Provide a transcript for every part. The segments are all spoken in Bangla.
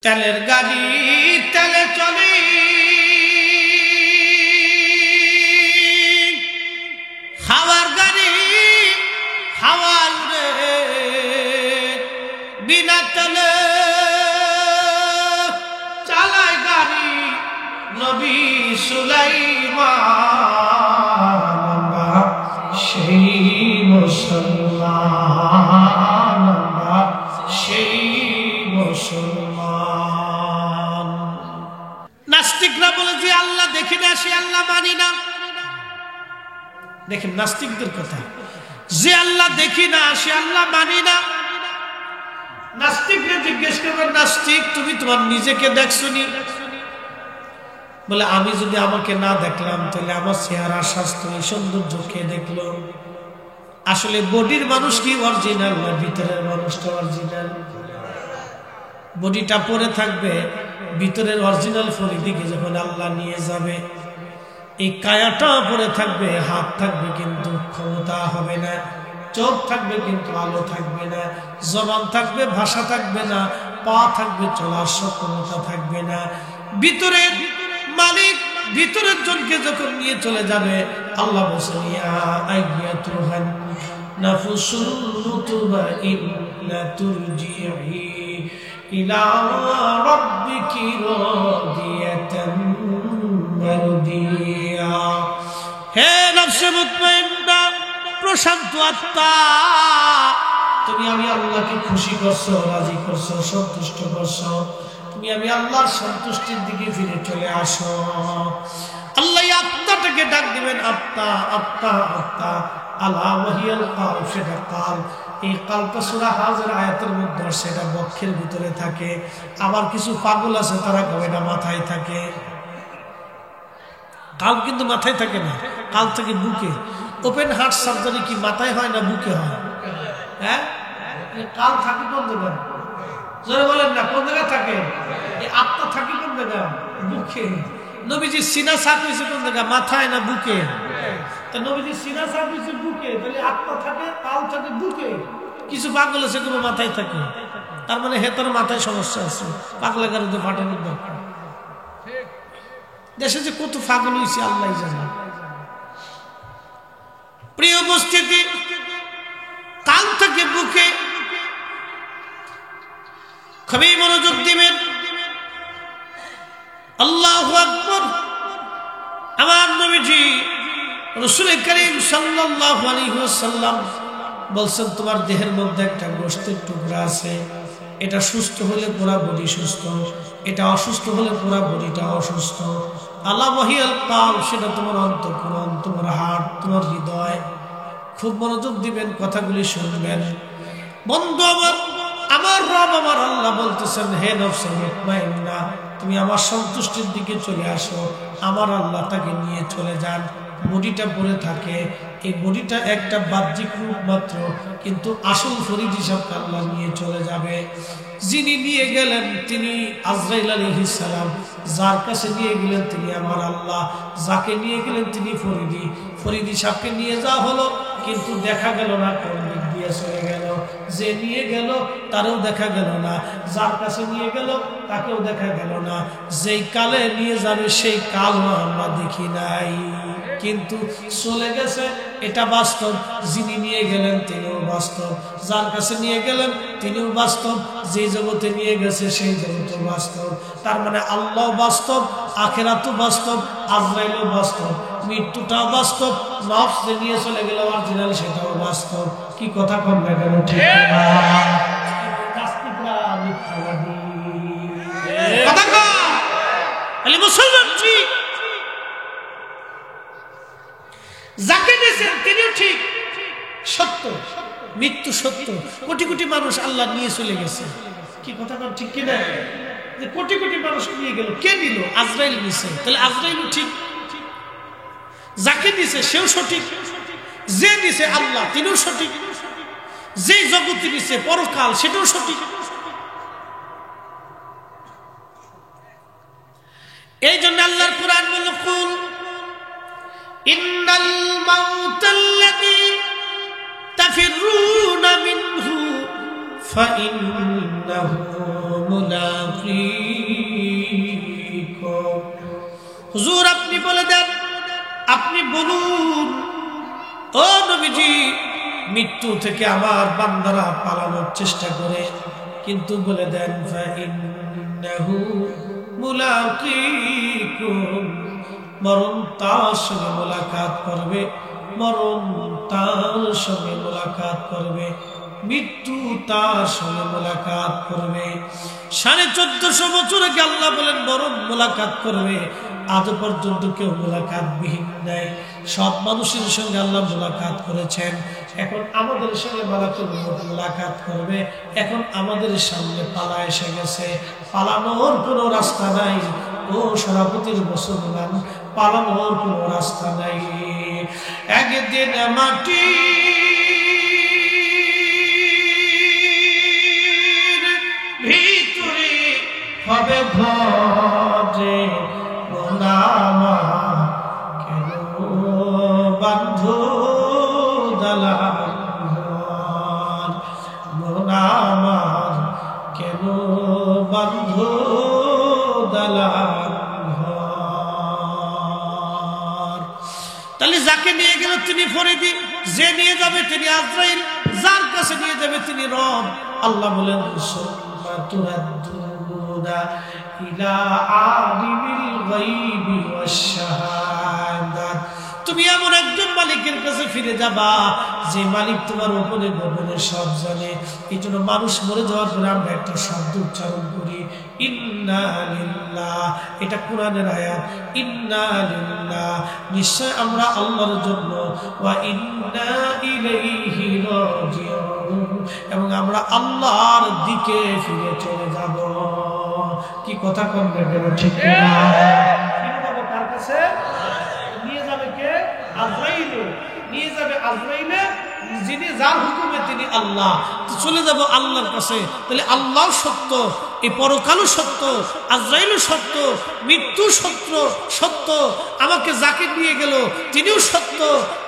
তেলের গাড়ি তেলে চলে, হাওয়ার গাড়ি হাওয়া উড়ে, বিনা তেলে চালায় গাড়ি নবী সুলাইমান। সেই মুসলমান, সেই মুসলমান। নাস্তিকরা বলে যে আল্লাহ দেখি না, সে আল্লাহ মানি না। দেখেন নাস্তিকদের কথা, যে আল্লাহ দেখি না সে আল্লাহ মানি না। নাস্তিকরা জিজ্ঞেস করবেন, নাস্তিক তুমি তোমার নিজেকে দেখছো নি? বলে আমি যদি আমাকে না দেখলাম তাহলে আমার চেহারা, স্বাস্থ্য, সৌন্দর্য কে দেখলো? আসলে বডির মানুষ কি অরিজিনাল না ভিতরের মানুষটা অরিজিনাল? বডিটা পরে থাকবে, ভিতরের অরিজিনাল ফরিদিকে যখন আল্লাহ নিয়ে যাবে, এই কায়াটা পরে থাকবে, হাত থাকবে কিন্তু ক্ষমতা হবে না, চোখ থাকবে কিন্তু আলো থাকবে না, জবান থাকবে ভাষা থাকবে না, পা থাকবে চলার সক্ষমতা থাকবে না। ভিতরের মালিক ভিতরের জনকে যখন নিয়ে চলে যাবে, আল্লাহ বলেন ইয়া আইয়াতুহান নাফসুল মুতমাইন্না তুরজিই ইলা রাব্বিকি রাদিয়াতান মারদিয়া। হে নফসে মুতমাইন্না, প্রশান্ত আত্মা, তুমি আমি আল্লাহকে খুশি করছো, রাজি করছো, সন্তুষ্ট করছো, তুমি আমি আল্লাহর সন্তুষ্টির দিকে ফিরে চলে আসো। আল্লাহ আত্মাটাকে ডাক দিবেন, আত্মা আত্মা আত্মা। আলা ওয়াহিয়াল কালব, সেটা কাল। এই কালটা সূরা হাজর আয়াতের মধ্যে, সেটা বক্ষের ভিতরে থাকে। আবার কিছু পাগল আছে তারা কবে না মাথায় থাকে। কাল কিন্তু মাথায় থাকে না, কাল থাকে বুকে। ওপেন হার্ট সার্জারি কি মাথায় হয় না বুকে হয়? হ্যাঁ, কাল থাকে কোন জায়গায়? জোরে বলেন না, কোন জায়গায় থাকে? এই আত্মা থাকে কোন জায়গায়? বুকে। নবীজির সিনা সাফ হয়েছে কোন জায়গায়? মাথায় না বুকে? তা নবীজির সিনা সাফ হয়েছে বুকে, তাহলে আত্মা থাকে, কাল থাকে বুকে। কিছু পাগল আছে কোনো মাথায় থাকে, তার মানে হেতার মাথায় সমস্যা আছে, পাগলা গাড়িতে ফাটানোর দরকার। দেশে যে কত পাগল হয়েছে আল্লাহ জানে। প্রিয় উপস্থিতি, কাল থেকে বুকে খুবই মনোযোগ দিবেন। আল্লাহু আকবার। আমার নবীজি রাসূল করিম সাল্লাল্লাহু আলাইহি ওয়াসাল্লাম বলছেন, তোমার দেহের মধ্যে একটা গোশতের টুকরা আছে, এটা সুস্থ হলে পুরা বডি সুস্থ, এটা অসুস্থ হলে পুরা বডিটা অসুস্থ। আলা ওয়াহিয়াল কাল, সেটা তোমার অন্তঃকরণ, তোমার হার্ট, তোমার হৃদয়। খুব মনোযোগ দিবেন, কথাগুলি শুনবেন। বন্ধু আমার, আমার রব আমার আল্লাহ বলতেছেন, হে নফসে মুতমাইন্না, তুমি আমার সন্তুষ্টির দিকে চলে আসো। আমার আল্লাহ তাকে নিয়ে চলে যান। বডিটা পরে থাকে, এই বডিটা একটা বাহ্যিক রূপ মাত্র, কিন্তু আসল ফরিদ হিসাবকে আল্লাহ নিয়ে চলে যাবে। যিনি নিয়ে গেলেন তিনি আজরাইল আলাইহিস সালাম, যার কাছে নিয়ে গেলেন তিনি আমার আল্লাহ, যাকে নিয়ে গেলেন তিনি ফরিদি। ফরিদি সাহেবকে নিয়ে যাওয়া হলো, কিন্তু দেখা গেল না কোন দিক দিয়ে চলে গেল। যে নিয়ে গেল তারও দেখা গেল না, যার কাছে নিয়ে গেল তাকেও দেখা গেল না। যেই কালে নিয়ে যাবে সেই কাল আমরা দেখি নাই, কিন্তু চলে গেছে, এটা বাস্তব। যিনি নিয়ে গেলেন তিনিও বাস্তব, যার কাছে নিয়ে গেলেন তিনিও বাস্তব, যে জগতে নিয়ে গেছে সেই জগৎ বাস্তব। তার মানে আল্লাহ বাস্তব, আখিরাতও বাস্তব, আজরাইলও বাস্তব, মৃত্যুটাও বাস্তব, নফস যে নিয়ে চলে গেল অরিজিনাল সেটাও বাস্তব। কি কথা কম না কেন? ঠিক না? নাস্তিকরা মিথ্যাবাদী। কথা কম, খালি মুসলমান ঠিক। যাকে দিয়েছেন তিনিও ঠিক, সত্য, মৃত্যু সত্য। কোটি কোটি মানুষ আল্লাহ নিয়ে চলে গেছে। কি কথা কম ঠিক কিনা? যে কোটি কোটি মানুষ নিয়ে গেল, কে নিল? আজরাইল নিছে, তাহলে আজরাইলও ঠিক। যাকে দিছে সেও সঠিক, যে দিছে আল্লাহ তিনিও সঠিক, যে জগৎ দিছে পরকাল সেটাও সঠিক। এই জন্য আল্লাহর কোরআন বলল, কুল ইন্নাল মাউতাল্লাযী তাফিরুনা মিনহু فإنه ملاقيكم হুজুর আপনি বলে দেন, আপনি বলুন ও নবীজি, মৃত্যু থেকে আমার বান্দারা পালানোর চেষ্টা করে, কিন্তু বলে দেন ফাইন্নাহু মুলাকিকুম, মরণ তার সঙ্গে মোলাকাত করবে, মরণ তার সঙ্গে মোলাকাত করবে, মৃত্যু তার সঙ্গে মোলাকাত করবে। 1450 বছর আগে আল্লাহ বলেন মরণ মোলাকাত করবে, আজ পর্যন্ত কেউ মোলাকাত বিহীন নাই। সব মানুষের সঙ্গে আল্লাহ মোলাকাত করেছেন, এখন আমাদের সঙ্গে মোলাকাত করবে। এখন আমাদের সামনে পালা এসে গেছে, পালানোর কোনো রাস্তা নাই। ও সভাপতির মুসলমান, পালানোর কোনো রাস্তা নাই। একদিন মাটি ভিতরে হবে ঘরে, মোনামা কেন বান্ধ দালান, মোনামার কেন বান্ধ দালান। তাহলে যাকে নিয়ে গেল তিনি ফরিদি, যে নিয়ে যাবে তিনি আজরাইল, যার কাছে নিয়ে যাবে তিনি রব। আল্লাহ বলেন সুম্মা তুরাদ্দুনা ইলা আলিমিল গায়বি ওয়াশ শাহাদাত, তুমি এমন একজন মালিকের কাছে ফিরে যাবা যে মালিক তোমার উপরে গোপনে সব জানে। এই জন্য মানুষ মরে যাওয়ার পরে আমরা একটা শব্দ উচ্চারণ করি, ইন্না লিল্লাহ। এটা কোরআনের আয়াত, ইন্না লিল্লাহ, নিশ্চয় আমরা আল্লাহর জন্য, ওয়া ইন্না ইলাইহি রাজিউন, এবং আমরা আল্লাহর দিকে ফিরে চলে যাব। কি কথা কম গেল, ঠিক না? ফিরে যাব কার কাছে? নিয়ে যাবে কে? আজরাইলে। নিয়ে যাবে আজরাইলে, যিনি যার হুকুমে তিনি আল্লাহ। তো চলে যাব আল্লাহর কাছে। তাহলে আল্লাহ সত্য, এই পরকালও সত্য, আজরাইলও সত্য, মৃত্যু সত্য সত্য, আমাকে যাকে নিয়ে গেল তিনিও সত্য,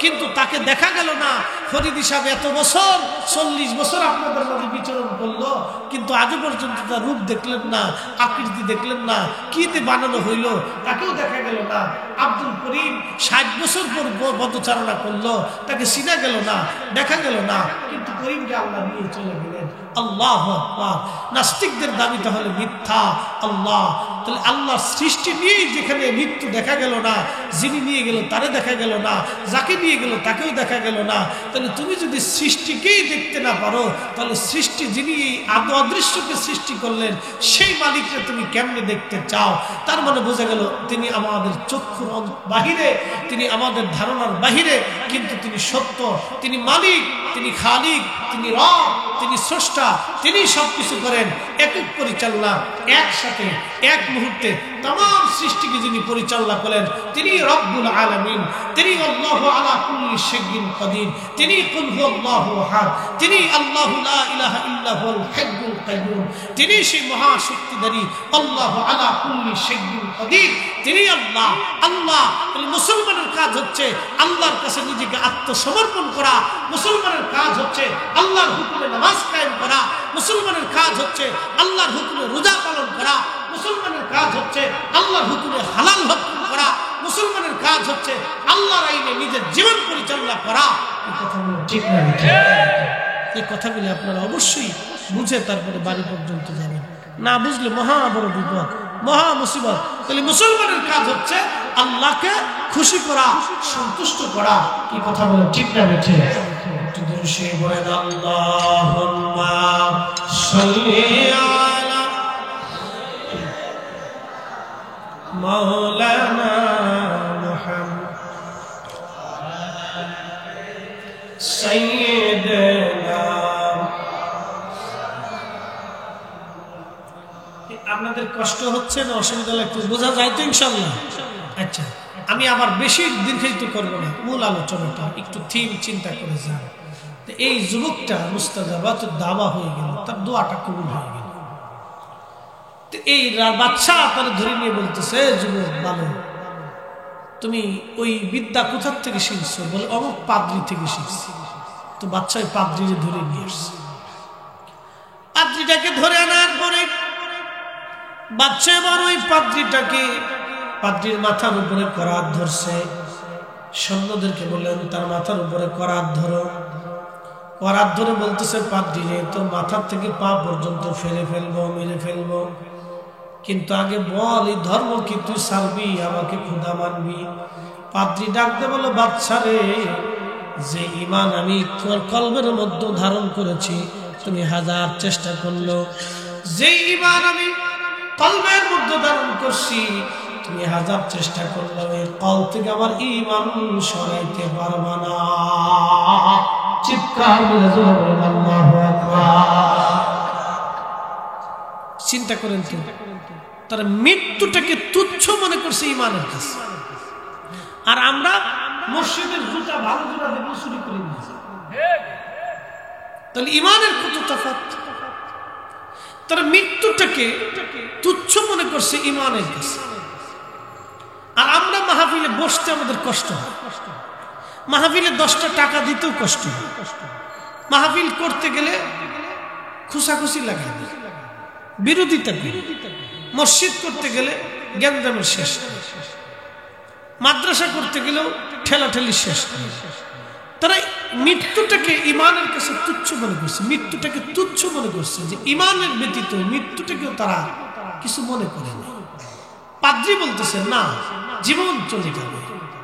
কিন্তু তাকে দেখা গেল না। ফরিদি সাহেব এত বছর, 40 বছর আপনাদের মাঝে বিচরণ করলো, কিন্তু আজও পর্যন্ত তার রূপ দেখলেন না, আকৃতি দেখলেন না, কিতে বানানো হইল তাকেও দেখা গেল না। আব্দুল করিম 60 বছর পর পদচারণা করলো, তাকে চিনা গেল না, দেখা গেল না, কিন্তু করিমকে আল্লাহ নিয়ে চলে গেলেন। আল্লাহু আকবার। নাস্তিকদের দাবি তাহলে মিথ্যা। আল্লাহ, তাহলে আল্লাহর সৃষ্টি নিয়েই যেখানে মৃত্যু দেখা গেল না, যিনি নিয়ে গেল তারে দেখা গেল না, যাকে নিয়ে গেল তাকেও দেখা গেল না, তাহলে তুমি যদি সৃষ্টিকেই দেখতে না পারো, তাহলে সৃষ্টি যিনি এই অদৃশ্যকে সৃষ্টি করলেন সেই মালিককে তুমি কেমনে দেখতে চাও? তার মানে বোঝা গেল তিনি আমাদের চক্ষুর বাহিরে, তিনি আমাদের ধারণার বাহিরে, কিন্তু তিনি সত্য, তিনি মালিক, তিনি খালিক, তিনি রব, তিনি স্রষ্টা, তিনি সবকিছু করেন। একক পরিচালনা, একসাথে এক মুহূর্তে तमाम सृष्टि की जिनी परिचालना करें तिनी रब्बुल आलमीन, तिनी अल्लाहु अला कुल्ली शैइन कदीर, तिनी कुल हुवल्लाहु अहद, तिनी अल्लाहु ला इलाहा इल्ला हुवल हय्युल कय्यूम, तिनी से महाशक्तिधरी अल्लाहु अला कुल्ली शैइन कदीर, तिनी अल्लाह। अल्लाह मुसलमानेर काज হচ্ছে আল্লাহর কাছে নিজেকে আত্মসমর্পণ করা, মুসলমানের কাজ হচ্ছে আল্লাহর হুকুমে নামাজ কায়েম করা, মুসলমানের কাজ হচ্ছে আল্লাহর হুকুমে রোজা পালন করা, মুসলমানের কাজ হচ্ছে আল্লাহর হুকুমে হালাল ভক্ষণ করা, মুসলমানের কাজ হচ্ছে আল্লাহর আইনে নিজের জীবন পরিচালনা করা। এই কথাগুলো ঠিক না? এই কথাগুলো আপনারা অবশ্যই বুঝে তারপরে বাড়ি পর্যন্ত যাবেন, না বুঝলে মহা বড় বিপদ, মহা মুসিবত। তাহলে মুসলমানের কাজ হচ্ছে আল্লাহকে খুশি করা, সন্তুষ্ট করা। কি কথা বলে ঠিক না? বেঠে একটু দূরে সে বলেন আল্লাহুম্মা সাল্লি আলা মাওলানা মুহাম্মদ সাইয়্যিদনা। আপনাদের কষ্ট হচ্ছে না? অসুবিধা লাগছে? বোঝা যায় তো ইনশাআল্লাহ? আচ্ছা, আমি আবার বেশি দীর্ঘায়িত করবো না, মূল আলোচনাটা একটু থিম চিন্তা করে যান। এই যুবকটা মুস্তাজাবাতুদ দাওয়া হয়ে গেল, তার দোয়াটা কবুল হয়ে গেল। এই বাদশা তার ধরে নিয়ে বলতেছে, যুবক ভালো, তুমি ওই বিদ্যা কোথার থেকে শিখছো? বলে অমুক পাদ্রী থেকে শিখছি। তো বাদশা পাদ্রীরে ধরে নিয়ে আসছে। পাদ্রীটাকে ধরে আনার পরে বাচ্চা এবার ওই পাদ্রীর মাথার উপরে করাত ধরছে। সৈন্যদেরকে বললেন তার মাথার উপরে করাত ধরো। করাত ধরে বলতেছে পাদ্রী রে, তোর মাথার থেকে পা পর্যন্ত ফেলে ফেলবো, মেরে ফেলবো, কিন্তু আগে বল এই ধর্ম কি তুই ছাড়বি, আমাকে খোদা মানবি? পাদ্রী ডাকতে বলল, বাচ্চা রে, যে ঈমান আমি তোর কলবের মধ্যে ধারণ করেছি তুমি হাজার চেষ্টা করলো, যে ঈমান আমি কলবের মধ্যে ধারণ করছি তুমি হাজার চেষ্টা করলো, এই কল থেকে আমার ঈমান সরাইতে পারবা না। চিৎকার করে জোরে বলেন আল্লাহু আকবার। চিন্তা করেন তো, তারা মৃত্যুটাকে তুচ্ছ মনে করছে ঈমানের কাছে, আর আমরা মসজিদের জুতা ভালো জুতা দিয়ে চুরি করে নিয়েছি। তাহলে ঈমানের কত তফাৎ। তারা মৃত্যুটাকে তুচ্ছ মনে করছে ঈমানের কাছে, আর আমরা মাহফিলে বসতে আমাদের কষ্ট হয়, মাহফিলে 10টা টাকা দিতেও কষ্ট হয়, মাহফিল করতে গেলে খুশাখুশি লাগে, বিরোধিতা করি, মসজিদ করতে গেলে জ্ঞানদামের শেষ নেই, মাদ্রাসা করতে গেলেও ঠেলাঠেলি শেষ নেই। তারা মৃত্যুটাকে ঈমানের কাছে তুচ্ছ মনে করছে, মৃত্যুটাকে তুচ্ছ মনে করছে, যে ঈমানের ব্যতীত মৃত্যুটাকেও তারা কিছু মনে করে না। পাদ্রী বলতেছে না, জীবন চলে যাবে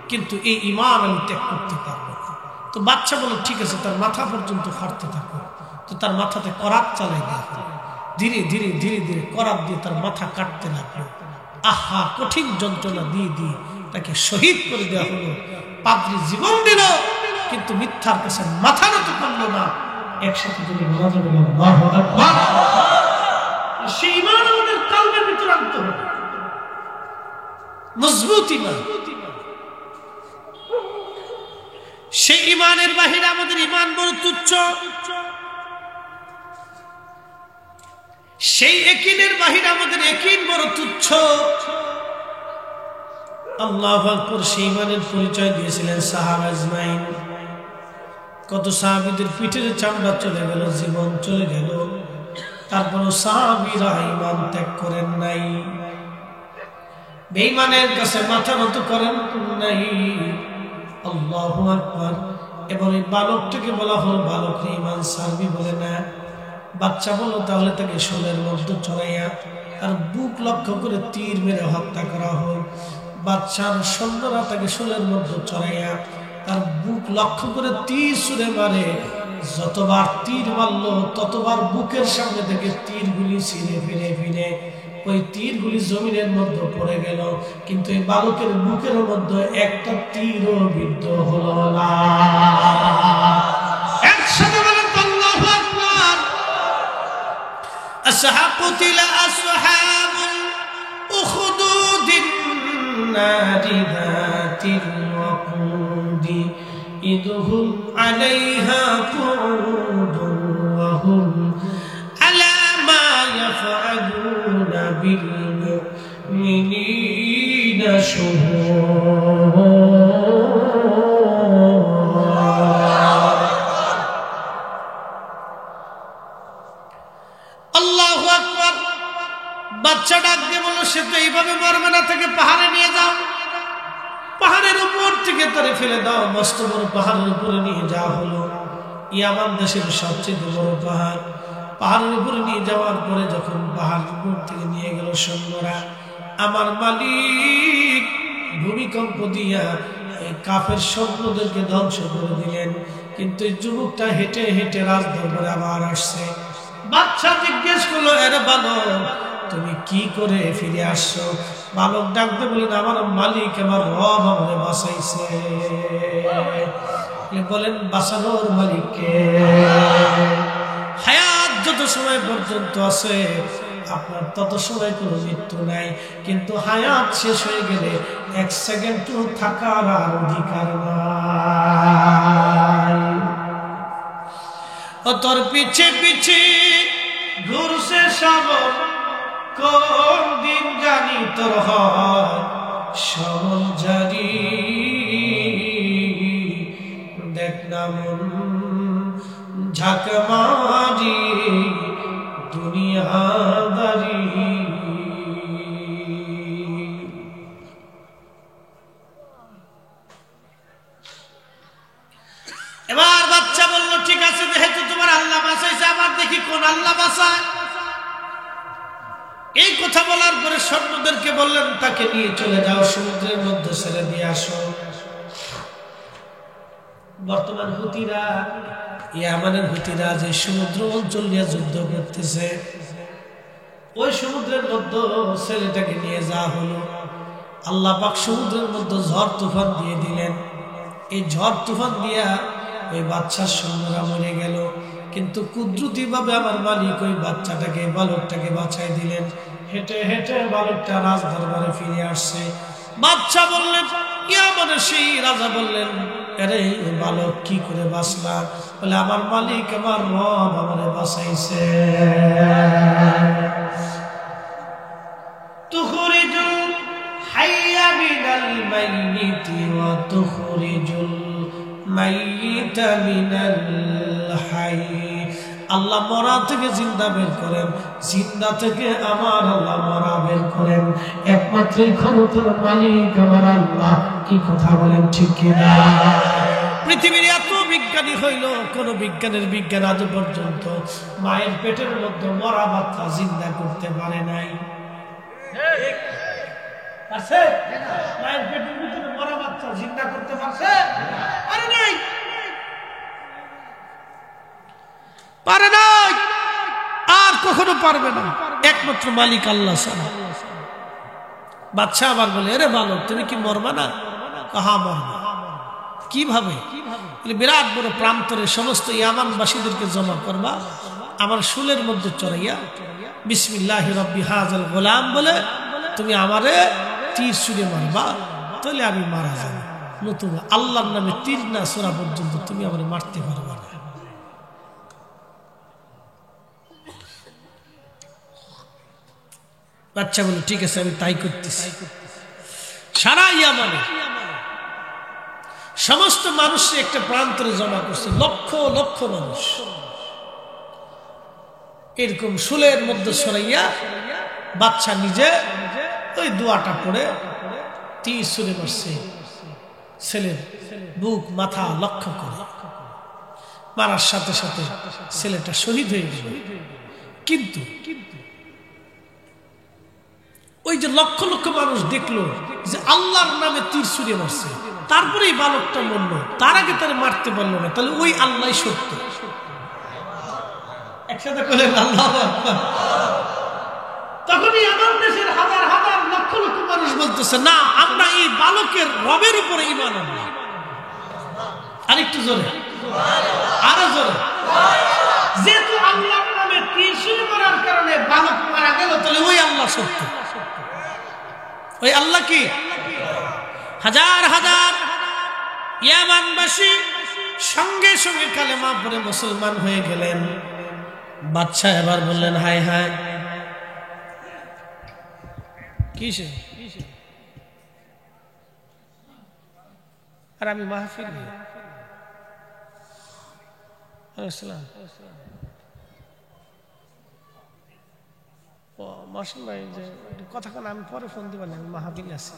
কিন্তু এই ঈমান আমি ত্যাগ করতে পারবো না। তো বাচ্চা বলে ঠিক আছে, তার মাথা পর্যন্ত ফাড়তে থাকো। তো তার মাথাতে করাত চালাই দেওয়া হলো, ধীরে ধীরে ধীরে ধীরে করাত দিয়ে তার মাথা কাটতে লাগলো। আহা, কঠিন যন্ত্রণা দিয়ে দিয়ে তাকে শহীদ করে দেওয়া হলো। পাদ্রী জীবন দিল কিন্তু মিথ্যার কাছে মাথা নত করলো না। একসাথে যদি বলা যাবে আল্লাহু আকবার। সেই ঈমান আমাদের কলবের ভিতরে আনতে হবে, মজবুত ঈমান। সেই ঈমানের বাহিরে আমাদের ঈমান বড় তুচ্ছ, সেই ইয়াকিনের বাহিরে আমাদের ইয়াকিন বড় তুচ্ছ। আল্লাহু আকবার। সেই ঈমানের পরিচয় দিয়েছিলেন সাহাবা আজমাইন। কত সাহাবীদের পিঠের চামড়া চলে গেল, জীবন চলে গেল, তারপরও সাহাবীরা ঈমান ত্যাগ করেন নাই, বেঈমানের কাছে মাথা নত করেন নাই। আল্লাহু আকবার। এবার এই বালকটাকে বলা হলো, বালক ঈমান ছাড়বি বলে না। বাচ্চা বলল তাহলে তাকে শোলের মধ্যে চড়াইয়া তার বুক লক্ষ্য করে তীর মেরে হত্যা করা হোক। বাচ্চার সৈন্যরা তাকে শোলের মধ্যে চড়াইয়া তার বুক লক্ষ্য করে তীর ছুঁড়ে মারে। যতবার তীর মারল ততবার বুকের সামনে থেকে তীরগুলি ছিঁড়ে ফিরে ফিরে ওই তীরগুলি জমিনের মধ্যে পড়ে গেল, কিন্তু এই বালকের বুকের মধ্যে একটা তীরও বিদ্ধ হলো না। একসাথে বলেন আল্লাহু আকবার। আসহাকুতিলা আসহাবুল উখদুদিন নারি যাতিল ওয়াকুদি ইদহুম আলাইহা কুউদুন ওয়া হুম আলা মা ইয়াফআলুনা বিল মুমিনিনা শুহুদ। আল্লাহু আকবার। বাচ্চা ডাক দিয়ে বলল, সে তো এইভাবে মরবে না, থেকে পাহাড়ে নিয়ে যাও, পাহাড়ের উপর থেকে তারে ফেলে দাও। মস্ত বড় পাহাড়ের উপরে নিয়ে যাওয়া হলো। ইয়ামান দেশের সবচেয়ে বড় পাহাড়। পাহাড়ের উপরে নিয়ে যাওয়ার পরে যখন পাহাড়ের উপর থেকে নিয়ে গেল সৈন্যরা, আমার মালিক ভূমিকম্প দিয়া এই কাফের সৈন্যদেরকে ধ্বংস করে দিলেন। কিন্তু এই যুবকটা হেঁটে হেঁটে রাজদরবারে আবার আসছে। বাচ্চা জিজ্ঞেস করলো, এরে বালক, তুমি কি করে ফিরে আসছো? বালক ডাকতে বলেন, আমার মালিক আমার রব আমারে বাঁচাইছে। বলেন, বাঁচানোর মালিককে। হায়াত যত সময় পর্যন্ত আছে আপনার তত সময় কোনো মৃত্যু নাই, কিন্তু হায়াত শেষ হয়ে গেলে 1 সেকেন্ড থাকার আর অধিকার নাই। ও তোর পিছে পিছে ঘুরছে সব, কোন দিন জানি তোর হয় সবল জারি। দেখ না মন ঝাঁক মারি, দুনিয়া কথা বলার পরে সৈন্যদেরকে বললেন তাকে নিয়ে চলে যাও, সমুদ্রের মধ্যে ছেড়ে দিয়ে আসো। বর্তমান হুতিরা, ইয়ামানের হুতিরা যে সমুদ্র অঞ্চল নিয়ে যুদ্ধ করতেছে, ওই সমুদ্রের মধ্যে ছেলেটাকে নিয়ে যাওয়া হলো। আল্লাহ পাক সমুদ্রের মধ্যে ঝড় তুফান দিয়ে দিলেন। এই ঝড় তুফান দিয়া ওই বাচ্চার সৈন্যরা মরে গেল, কিন্তু কুদরতি ভাবে আমার মালিক ওই বাচ্চাটাকে, বালকটাকে বাঁচাই দিলেন। হেঁটে হেঁটে বালকটা রাজ দরবারে ফিরে আসছে। বাচ্চা বললেন, ইয়ামানের সেই রাজা বললেন, আরে বালক কি করে বাঁচলা? বলে, আমার মালিক, আমার রব আমারে বাঁচাইছে। তুখরিজুল হাইয়া মিনাল মাইয়িতি ওয়া তুখরিজুল মাইয়িতা মিনাল হাইয়্যি। আল্লাহ মরা থেকে জিন্দা বের করেন, জিন্দা থেকে আমার আল্লাহ মরা বের করেন। একমাত্র ক্ষমতার মালিক আমার আল্লাহ। কি কথা বলেন, ঠিক কিনা? পৃথিবীর এত বিজ্ঞানী হইল, কোন বিজ্ঞানের বিজ্ঞান আজ পর্যন্ত মায়ের পেটের মধ্যে মরা বাচ্চা জিন্দা করতে পারে নাই। মায়ের পেটের ভিতরে মরা বাচ্চা জিন্দা করতে পারছে? পারে নাই, পারে নাই, আর কখনো পারবে না, একমাত্র মালিক আল্লাহ ছাড়া। বাচ্চা আবার বলে, আরে বালক, তুমি কি মরবা না? কাহা মরবা। কিভাবে? বিরাট বড় প্রান্তরে সমস্ত ইয়ামানবাসীদেরকে জমা করবা, আমার শুলের মধ্যে চড়াইয়া বিসমিল্লাহি রাব্বি হাযাল গোলাম বলে তুমি আমারে তীর ছুঁড়ে মারবা, তাহলে আমি মারা যাব। নতুবা আল্লাহর নামে তীর না ছোড়া পর্যন্ত তুমি আমারে মারতে পারবা না। বাচ্চা বলে, ঠিক আছে, আমি তাই করতেছি। সারা ইয়ামানে সমস্ত মানুষ একটা প্রান্তরে জমা করছে, লক্ষ লক্ষ মানুষ। এরকম শুলের মধ্যে সরাইয়া বাচ্চা নিজে ওই দোয়াটা পড়ে তীর ছুঁড়ে মারছে ছেলের বুক মাথা লক্ষ্য করে। মারার সাথে সাথে ছেলেটা শহীদ হয়ে গেল। কিন্তু ওই যে লক্ষ লক্ষ মানুষ দেখলো যে আল্লাহর নামে তীর ছুঁড়ে মারছে, তারপরে এই বালকটা মরল, তার আগে তারা মারতে পারলো না, তাহলে ওই আল্লাহ সত্য। একসাথে বলেন আল্লাহু আকবার। তখনই আমার দেশের হাজার হাজার লক্ষ লক্ষ মানুষ বলতেছে, না, আমরা এই বালকের রবের উপরে ঈমান আনবো। আরেকটু জোরে, আরো জোরে। যেহেতু আল্লাহর নামে তীর ছুঁড়ে মারার কারণে বালক মারা গেল, তাহলে ওই আল্লাহ সত্য। ওই আল্লাহ কি? হাজার হাজার ইয়ামানবাসী সঙ্গে সঙ্গে কালেমা পড়ে মুসলমান হয়ে গেলেন। বাদশা এবার বললেন, হায় হায়, কিসে? আর আমি মাহফিল মহসিন ভাই, যে কথাখান আমি পরে ফোন দিবেন, আমি মাহফিল আছি,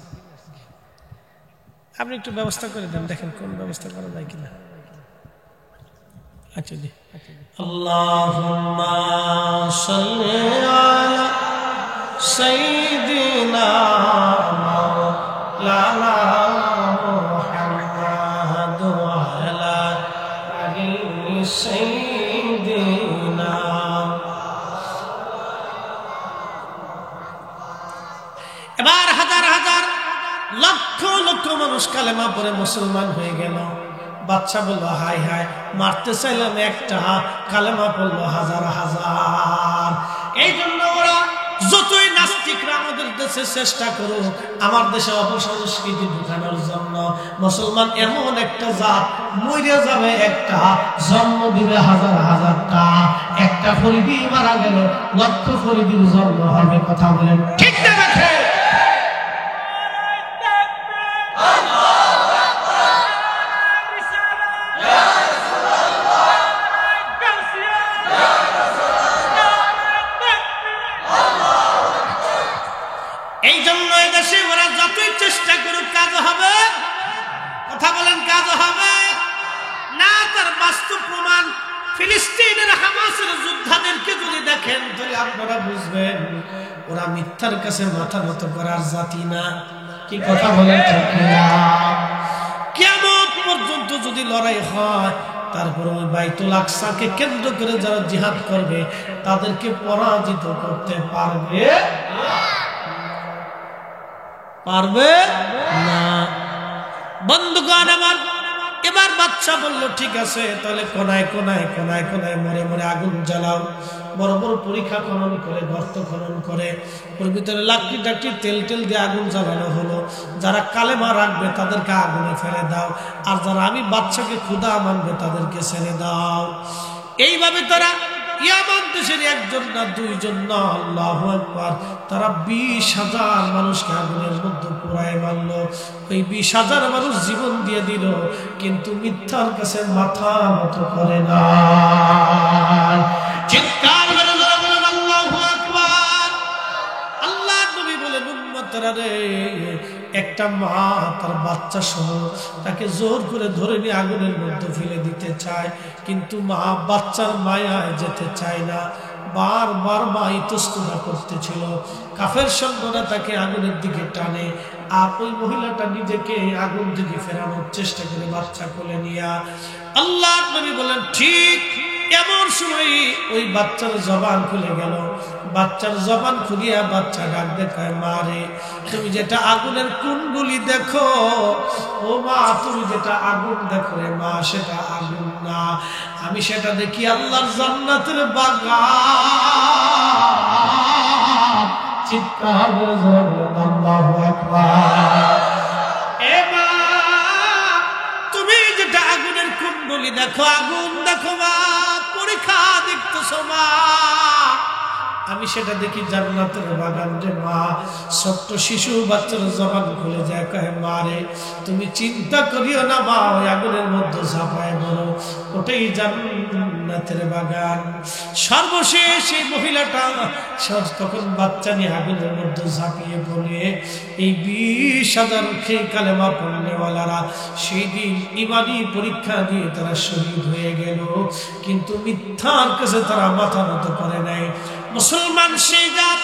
আপনি একটু ব্যবস্থা করে দেন, দেখেন কোন ব্যবস্থা করা যায় কিনা। আচ্ছা জি। আল্লাহুম্মা সাল্লি আলা সাইয়্যিদিনা মাওলানা মুহাম্মাদ ওয়া আলা আলি সাইয়্যিদিনা। এবার হাজার হাজার লক্ষ লক্ষ মানুষ কালেমা পড়ে মুসলমান হয়ে গেল। বাচ্চা বলল, হায় হায়, মারতে চাইলাম একটা, কালেমা পড়লো হাজার হাজার। এই জন্য ওরা যতই নাস্তিকরা আমাদের দেশে চেষ্টা করুক, আমার দেশে অপসংস্কৃতি ঢুকানোর জন্য, মুসলমান এমন একটা জাত, মরে যাবে একটা, জন্ম দিবে হাজার হাজারটা। একটা ফরিদি মারা গেল, লক্ষ ফরিদির জন্ম হবে। কথা বলেন ঠিক না? দেখে এই জন্য এদেশে ওরা যতই চেষ্টা করুক কাজ হবে। কথা বলেন, কাজ হবে না। তার বাস্তব প্রমাণ ফিলিস্তিনের হামাসের যোদ্ধাদেরকে যদি দেখেন, তাহলে আপনারা বুঝবেন ওরা মিথ্যার কাছে মাথা নত করার জাতি না। কি কথা বলেন ঠিক না? কিয়ামত পর্যন্ত যদি লড়াই হয়, তারপর ওই বাইতুল আকসাকে কেন্দ্র করে যারা জিহাদ করবে তাদেরকে পরাজিত করতে পারবে না। বন্ধুগণ আমার, এবার বাদশা বলল ঠিক আছে, তাহলে কোনায় কোনায় কোনায় কোনায় মরে মরে আগুন জ্বালাও। বড় বড় পরীক্ষা খনন করে, গর্ত খনন করে ওর ভিতরে লাকড়ি টাকড়ি তেল টেল দিয়ে আগুন জ্বালানো হলো। যারা কালেমা রাখবে তাদেরকে আগুনে ফেলে দাও, আর যারা আমি বাদশাকে খোদা মানবে তাদেরকে ছেড়ে দাও। এইভাবে তারা ইয়ামান দেশের একজন না দুইজন না, আল্লাহু আকবার, তারা 20,000 মানুষকে আগুনের মধ্যে পুরায় মারলো। ওই 20,000 মানুষ জীবন দিয়ে দিল, কিন্তু মিথ্যার কাছে মাথা নত করে না। চিৎকার করে বলেন আল্লাহু আকবার। আল্লাহ নবী বলেন, উম্মতরা রে, একটা মা তার বাচ্চা সহ তাকে জোর করে ধরে নিয়ে আগুনের মধ্যে ফেলে দিতে চায়, কিন্তু মা বাচ্চার মায়ায় যেতে চায় না। বারবার মা ইতস্ততা করতেছিল। কাফের সৈন্যরা তাকে আগুনের দিকে টানে, আর ওই মহিলাটা নিজেকে আগুন থেকে ফেরানোর চেষ্টা করে বাচ্চা কোলে নিয়ে। আল্লাহ নবী বলেন, ঠিক এমন সময় ওই বাচ্চার জবান খুলে গেল। বাচ্চার জবান খুলিয়া বাচ্চা ডাক দেখায়, মা রে, তুমি যেটা আগুনের কুণ্ডলি দেখো, ও মা, তুমি যেটা আগুন দেখো রে মা, সেটা আগুন না, আমি সেটা দেখি আল্লাহর জান্নাতের বাগান। চিৎকার করে বলেন আল্লাহু আকবার। এ মা, তুমি যেটা আগুনের কুণ্ডলি দেখো, আগুন দেখো মা, পরীক্ষা দেখতেছো মা, আমি সেটা দেখি জান্নাতের বাগান রে মা। ছোট্ট শিশু বাচ্চার জবান খুলে যায়, কয় মা রে, তুমি চিন্তা করিও না মা, ওই আগুনের মধ্যে ঝাঁপায় বলো, ওটাই জান্নাতের বাগান। সর্বশেষ এই মহিলাটা তখন বাচ্চা নিয়ে আগুনের মধ্যে ঝাঁপিয়ে পড়ে। এই 20,000 কালেমা পড়নেওয়ালারা সেই দিন ইমানি পরীক্ষা দিয়ে তারা শহীদ হয়ে গেল, কিন্তু মিথ্যার কাছে তারা মাথা নত করে নাই। মুসলমান সেই জাত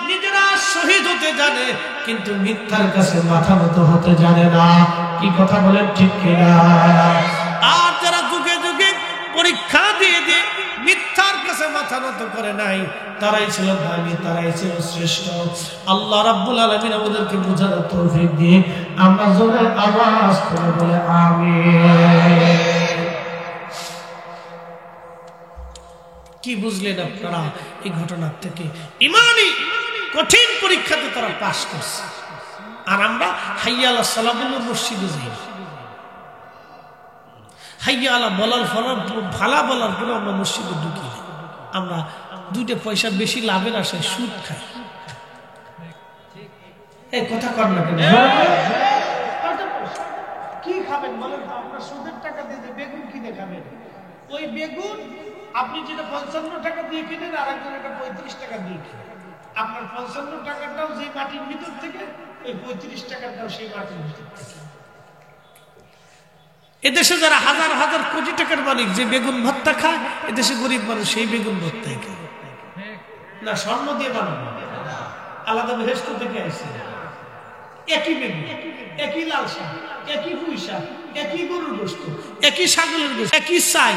নিজেরা শহীদ হতে জানে, কিন্তু মিথ্যার কাছে মাথা নত হতে জানে না। কি কথা বলেন ঠিক কিনা? আর যারা যুগে যুগে পরীক্ষা দিয়ে দিয়ে মিথ্যার কাছে মাথা নত করে নাই, তারাই ছিল দামি, তারাই ছিল শ্রেষ্ঠ। আল্লাহ রাব্বুল আলামিন আমাদেরকে বোঝানোর তৌফিক দিয়ে আমরা জোরে আওয়াজ করে বলে আমিন। কি বুঝলেন আপনারা এই ঘটনার থেকে? ইমানি কঠিন পরীক্ষাতে তারা পাশ করছে, আর আমরা হাইয়া আলা সালাহ বলে মসজিদে যাই, হাইয়া আলা বলার ভালা বলার পরে আমরা মসজিদে ঢুকি। আমরা 2 পয়সা বেশি লাভের আশায় সুদ খাই। এই কথা কর না কেন? কি খাবেন বলেন? আপনার সুদের টাকা দিয়ে বেগুন কিনে খাবেন। ওই বেগুন আপনি যেটা 55 টাকা দিয়ে কিনেন, আর একজন এটা 35 টাকা দিয়ে কিনেন। আপনার 55 টাকাটাও যে মাটির ভিতর থেকে, ওই 35 টাকাটাও সেই মাটির ভিতর থেকে। এদেশে যারা হাজার হাজার কোটি টাকার মালিক যে বেগুন ভর্তা খায়, এদেশে গরিব মানুষ সেই বেগুন ভর্তাই খায় না। স্বর্ণ দিয়ে বানানো, আলাদা বেহেশত থেকে আসে। একই বেগুন, একই লাল শাক, একই পুঁই শাক, একই গরুর গোশত, একই ছাগলের গোশত, একই চাই,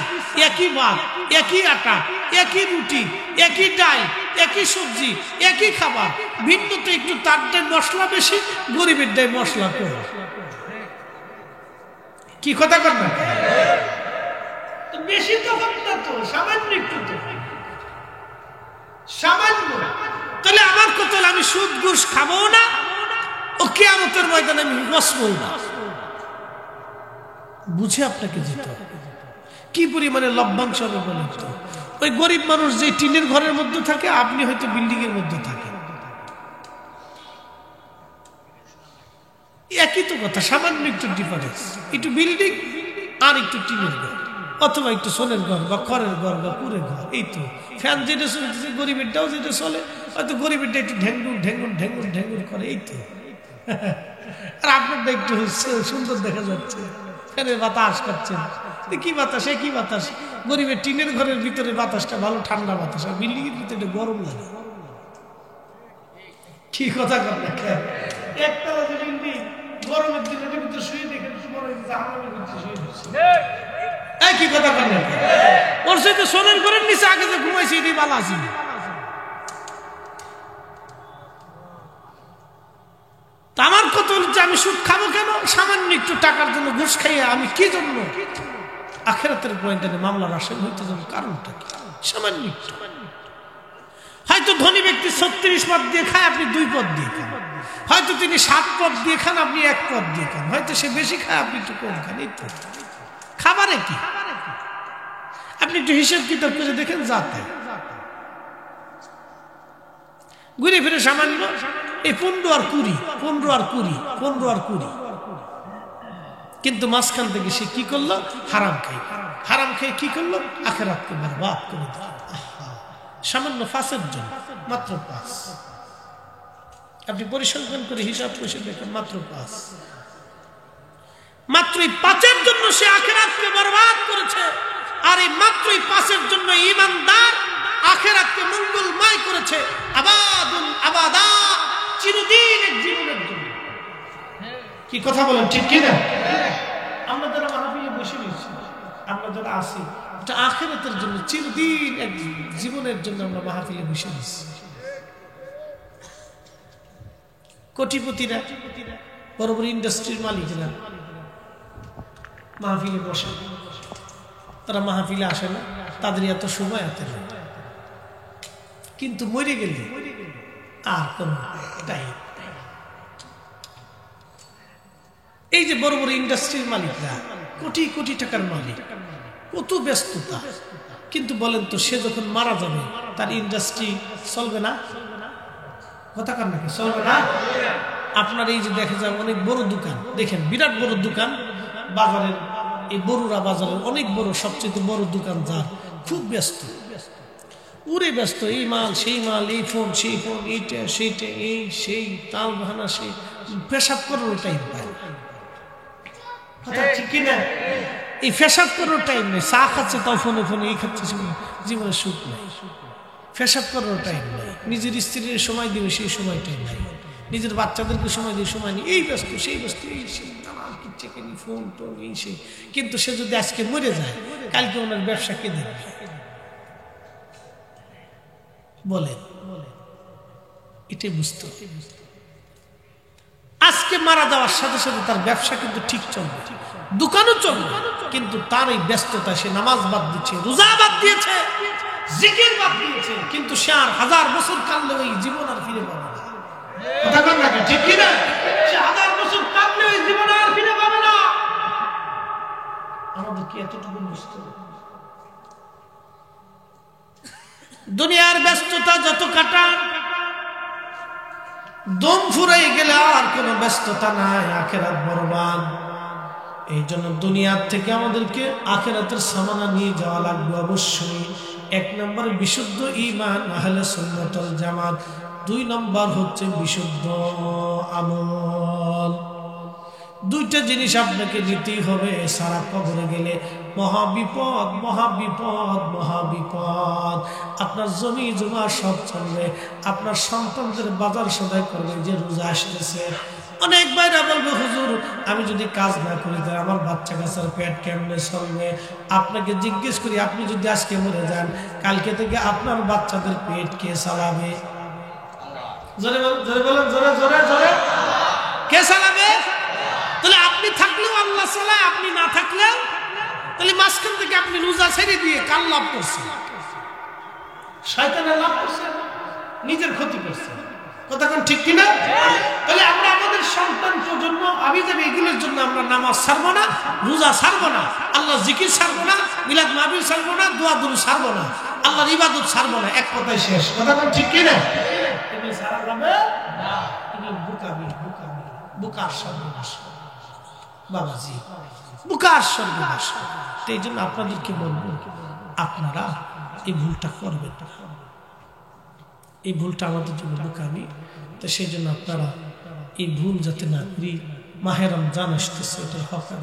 একই ভাত, একই আটা, একই রুটি, একই ডাল, একই সবজি, একই খাবার। ভিন্ন তো একটু তার ডাই মশলা বেশি, গরিবের ডাই মশলা কম। কি কথা কর না? বেশি তো হবে না তো, সামান্য একটু তো, সামান্য। তাহলে আমার কথা, আমি সুদ ঘুষ খাবো না, ও কিয়ামতের ময়দানে আমি বসবো না। বুঝে আপনাকে যেতে হবে। কি পরিমাণে লভ্যাংশ হবে বলেন তো? ওই গরিব মানুষ যে টিনের ঘরের মধ্যে থাকে, আপনি হয়তো বিল্ডিং এর মধ্যে থাকেন, একই তো কথা, সামান্য একটু ডিফারেন্স। একটু বিল্ডিং আর একটু টিনের ঘর, অথবা একটু সোনের ঘর বা খড়ের ঘর বা কুড়ের ঘর। এই তো ফ্যান যেটা চলতেছে, গরিবেরটাও যেটা চলে, হয়তো গরিবেরটা একটু ঢেঙ্গুর ঢেঙ্গুর ঢেঙ্গুর ঢেঙ্গুর করে। এই তো, আর আপনারটা একটু সুন্দর দেখা যাচ্ছে, ফ্যানের বাতাস খাচ্ছেন। কি বাতাস? কি বাতাস? গরিবের টিনের ঘরের ভিতরে বাতাসটা ভালো ঠান্ডা বাতাস, আর বিল্ডিং এর ভিতরে গরম লাগে। কি কথা বলেন? একতলা বিল্ডিং গরমের দিনে ভিতরে শুয়ে দেখেন তোমার জাহান্নামের ভিতরে শুয়ে দিচ্ছে। এই কি কথা বলেন? ওর সাথে সোনার ঘরের নিচে আগে যে ঘুমাইছি এটাই ভালো আছি। আমার কত হচ্ছে আমি সুদ খাবো কেন? সামান্য একটু টাকার জন্য ঘুষ খাইয়ে আমি কি জন্য আখিরাতের পয়েন্টে মামলার আসামি হইতে যাব? কারণটা কি? সামান্য একটু। হয়তো ধনী ব্যক্তি 36 পদ দিয়ে খায়, আপনি 2 পদ দিয়ে খান। হয়তো তিনি 7 পদ দিয়ে খান, আপনি 1 পদ দিয়ে খান। হয়তো সে বেশি খায়, আপনি একটু কম খান। এই তো খাবারে কি আপনি একটু হিসেব কিতাব করে দেখেন, যাতে ঘুরে ফিরে সামান্য এই 15 আর 20 15 আর 20 15 আর 20, কিন্তু মাঝখান থেকে সে কি করলো? হারাম খাই। হারাম খেয়ে কি করলো? আখিরাতকে বরবাদ করে দিল। সামান্য 5-এর জন্য, মাত্র 5। আপনি পরিসংখ্যান করে হিসাব করে দেখেন, মাত্র 5। মাত্র 5-এর জন্য সে আখিরাতকে বরবাদ করেছে। আর এই মাত্র 5-এর জন্য ঈমানদার আখিরাতকে মঙ্গলময় করেছে। আবাদুন আবাদা, চিরদিন এক জীবনের জন্য। কি কথা বলেন, ঠিক কি না? আমরা যারা মাহফিলে বসে রয়েছি, আমরা যারা আছি, এটা আখিরাতের জন্য, চিরদিন এক জীবনের জন্য আমরা মাহফিলে বসে রয়েছি। কোটিপতিরা, বড় বড় ইন্ডাস্ট্রির মালিকরা মাহফিলে বসে, তারা মাহফিলে আসে না, তাদের এত সময় হাতে নেই। কিন্তু মরে গেলে আর কোন টাইম। এই যে বড় বড় ইন্ডাস্ট্রির মালিকরা, কোটি কোটি টাকার মালিক, কত ব্যস্ততা। কিন্তু বলেন তো, সে যখন মারা যাবে তার ইন্ডাস্ট্রি চলবে না? কথা কার নাকি চলবে না? আপনার এই যে দেখা যায় অনেক বড় দোকান, দেখেন বিরাট বড় দোকান বাজারের, এই বড়ুরা বাজারের অনেক বড়, সবচেয়ে বড় দোকান, যার খুব ব্যস্ত, পুরে ব্যস্ত। এই মাল সেই মাল, এই ফোন সেই ফোন, এইটা সেইটা, এই সেই তাল বাহানা, সেই পেশাব করার টাইম পায়। ঠিক কিনা? এই পেশাব করার টাইম নেই। চা খাচ্ছে তাও ফোনে ফোনে, এই খাচ্ছে জীবনে সুখ নেই। পেশাব করার টাইম নেই। নিজের স্ত্রীর সময় দিবে, সেই সময়টাই নাই। নিজের বাচ্চাদেরকে সময় দিয়ে সময় নেই। এই ব্যস্ত সেই ব্যস্ত, এই সেই নানান কিচ্ছে কেনি, ফোন টোন, এই সেই। কিন্তু সে যদি আজকে মরে যায়, কালকে ওনার ব্যবসা কে দেখবে? বলেন, এটাই বুঝতে। আজকে মারা যাওয়ার সাথে সাথে তার ব্যবসা কিন্তু ঠিক চলবে, দোকানও চলবে, কিন্তু তার এই ব্যস্ততা, সে নামাজ বাদ দিচ্ছে, রোজা বাদ দিয়েছে, জিকির বাদ দিয়েছে, কিন্তু সে আর 1000 বছর কাঁদলেও এই জীবন আর ফিরে পাবে না। কথা বল না, ঠিক কি না? সে 1000 বছর কাঁদলেও এই জীবন আর ফিরে পাবে না। আমাদের কি এতটুকু বুঝতে হবে? দুনিয়ার ব্যস্ততা যত কাটান, দম ফুরাই গেলে আর কোনো ব্যস্ততা নাই, আখিরাত বরবাদ। এই জন্য দুনিয়ার থেকে আমাদেরকে আখিরাতের সামানা নিয়ে যাওয়া লাগবে অবশ্যই। 1 নম্বর বিশুদ্ধ ঈমান, আহলে সুন্নাত ওয়াল জামাত। 2 নম্বর হচ্ছে বিশুদ্ধ আমল। 2টা জিনিস আপনাকে নিতেই হবে। সারা কবরে গেলে মহাবিপদ, মহাবিপদ, মহাবিপদ। আপনার জমি জমা সব চলবে, আপনার সন্তানদের বাজার সদাই করবে যে রোজা আসতেছে। অনেক ভাইরা বলবে, হুজুর আমি যদি কাজ না করি তাহলে আমার বাচ্চা কাচ্চার পেট কেমনে চলবে? আপনাকে জিজ্ঞেস করি, আপনি যদি আজকে মরে যান, কালকে থেকে আপনার বাচ্চাদের পেট কে চালাবে? জোরে বলেন, জোরে জোরে জোরে। কে চালাবে? তাহলে আপনি থাকলেও আল্লাহ চালায়, আপনি না থাকলেও। তাহলে মাঝখান থেকে আপনি রোজা ছেড়ে দিয়ে কার লাভ করছেন? শয়তানের লাভ করছেন, নিজের ক্ষতি করছেন। কথা কোন ঠিক কিনা? তাহলে আমরা আমাদের সন্তান জন্য, আমি যাবে এগুলোর জন্য আমরা নামাজ ছাড়বো না, রোজা ছাড়বো না, আল্লাহ জিকির ছাড়বো না, মিলাদ মাহফিল ছাড়বো না, দোয়া দুরূদ ছাড়বো না, আল্লাহর ইবাদত ছাড়বো না। এক কথায় শেষ। কথা কোন ঠিক কিনা? এগুলো ছাড়া যাবে না। এগুলো বুকামি, বুকামি, বুকার সর্বনাশ বাবাজি, বুকার সর্বনাশ। এই জন্য আপনাদেরকে বলবো, আপনারা এই ভুলটা করবেন না। এই ভুলটা আমাদের জন্য বোকামি। তো সেই জন্য আপনারা এই ভুল যাতে না করি। মাহে রমজান আসতেছে, এটা হক।